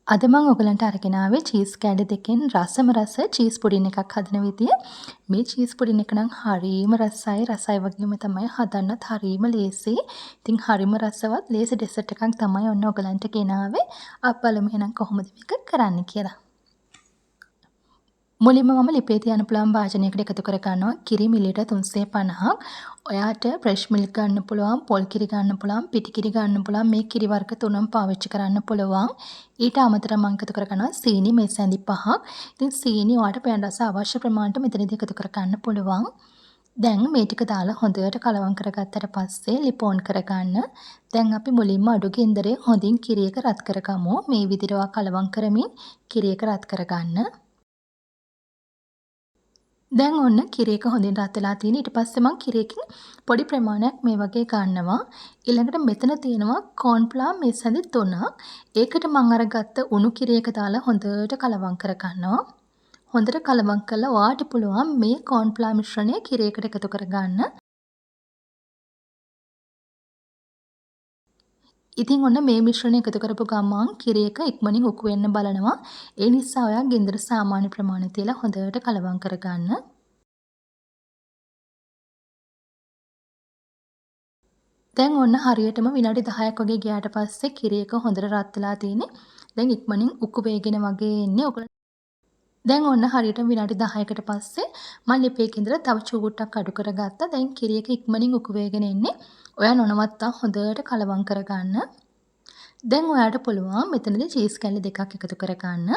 අද මම ඔයගලන්ට අරගෙන ආවේ චීස් කෑලි දෙකෙන් රසම රස චීස් පුඩින් එකක් හදන විදිය. මේ චීස් පුඩින් එක නම් හරීම රසයි. රසයි වගේම තමයි හදන්නත් හරීම ලේසියි. ඉතින් හරිම රසවත් ලේසි ඩෙසර්ට් එකක් තමයි ඔන්න ඔයගලන්ට ගෙනාවේ. අපි බලමු එහෙනම් කොහොමද මේක කරන්න කියලා. මුලින්ම මම ලිපේ තියන්න පුළුවන් භාජනයකට එකතු කර ගන්නවා කිරි මිලිලීටර් 350ක්. ඔයාට ෆ්‍රෙෂ් මිල්ක් ගන්න පුළුවන්, පොල් කිරි ගන්න පුළුවන්, පිටි කිරි ගන්න පුළුවන්. මේ කිරි වර්ග තුනම පාවිච්චි කරන්න පුළුවන්. ඊට අමතරව මම එකතු කර ගන්නවා සීනි මේසැඳි 5ක්. ඉතින් සීනි ඔයාට පෑන් රස අවශ්‍ය ප්‍රමාණයට මෙතනදී එකතු කර ගන්න පුළුවන්. දැන් මේ ටික දාලා හොඳට කලවම් කරගත්තට පස්සේ ලිප ඔන් කරගන්න. දැන් අපි මුලින්ම අඩු ගින්දරේ හොඳින් කිරි එක රත් කරගමු. මේ විදිහට ඔයා කලවම් කරමින් කිරි එක රත් කරගන්න. දැන් ඔන්න කිරි එක හොඳින් රත් වෙලා තියෙන. ඊට පස්සේ මම කිරි එකෙන් පොඩි ප්‍රමාණයක් මේ වගේ ගන්නවා. ඊළඟට මෙතන තියෙනවා කෝන්ෆ්ලවර් මේසැඳි 3ක්. ඒකට මම අරගත්ත උණු කිරි එක දාලා හොඳට කලවම් කර ගන්නවා. හොඳට කලවම් කරලා ඔයාට පුළුවන් මේ කෝන්ෆ්ලවර් මිශ්‍රණය කිරි එකට එකතු කර ගන්න. ඉතින් ඔන්න මේ මිශ්‍රණය එකතු කරපු ගමන් කිරි එක ඉක්මනින් උකු වෙන්න බලනවා. ඒ නිසා ඔයා ගින්දර සාමාන්‍ය ප්‍රමාණය තියලා හොඳට කලවම් කරගන්න. දැන් ඔන්න හරියටම විනාඩි 10ක් වගේ ගියාට පස්සේ කිරි එක හොඳට රත් වෙලා තියෙන්නේ. දැන් ඉක්මනින් උක්කු වේගෙන වගේ එන්නේ. දැන් ඔන්න හරියටම විනාඩි 10කට පස්සේ මම ලිපේ ඉඳලා තව චූට්ටක් අඩු කරගත්තා. දැන් කිරි එක ඉක්මනින් උකු වේගෙන එන්නේ. ඔයා නොනවත්තා හොඳට කලවම් කරගන්න. දැන් ඔයාට පුළුවන් මෙතනදී චීස් කැල්ලි දෙකක් එකතු කරගන්න.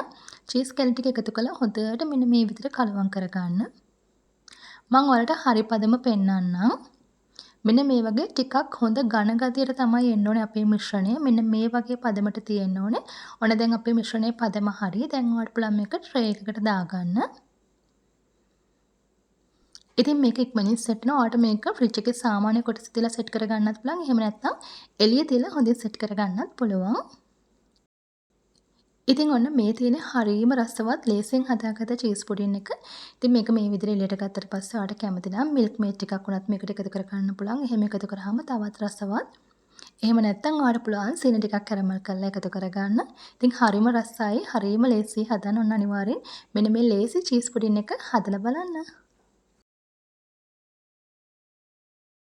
චීස් කැල්ලි ටික එකතු කළා හොඳට මෙන්න මේ විදිහට කලවම් කරගන්න. මම ඔයාලට හරි පදම පෙන්නන්නම්. මෙන්න මේ වගේ ටිකක් හොඳ ඝන ගතියට තමයි එන්න ඕනේ අපේ මිශ්‍රණය. මෙන්න මේ වගේ පදමට තියෙන්න ඕනේ. ඔන්න දැන් අපේ මිශ්‍රණයේ පදම හරි. දැන් ඔයාලට පුළුවන් මේක ට්‍රේ එකකට දාගන්න. ඉතින් මේක ඉක්මනින් සෙට් වෙනවා. ඔයාලට මේක ෆ්‍රිජ් එකේ සාමාන්‍ය කොටස තියලා සෙට් කරගන්නත් පුළුවන්. එහෙම නැත්නම් එළිය තියලා හොඳින් සෙට් කරගන්නත් පුළුවන්. ඉතින් ඔන්න මේ තියෙන හරීම රසවත් ලේසියෙන් හදාගත්ත චීස් පුඩින් එක. ඉතින් මේක මේ විදිහට එළියට ගත්තට පස්සේ ඔයාලට කැමති නම් මිල්ක් මේඩ් ටිකක් උනත් මේකට එකතු කර ගන්න පුළුවන්. එහෙම එකතු කරාම තවත් රසවත්. එහෙම නැත්නම් ඔයාලට පුළුවන් සීනි ටිකක් කැරමල් කරලා එකතු කරගන්න. ඉතින් හරිම රසයි, හරිම ලේසියි හදන්න. ඔන්න අනිවාර්යෙන් මෙන්න මේ ලේසි චීස් පුඩින් එක හදලා බලන්න.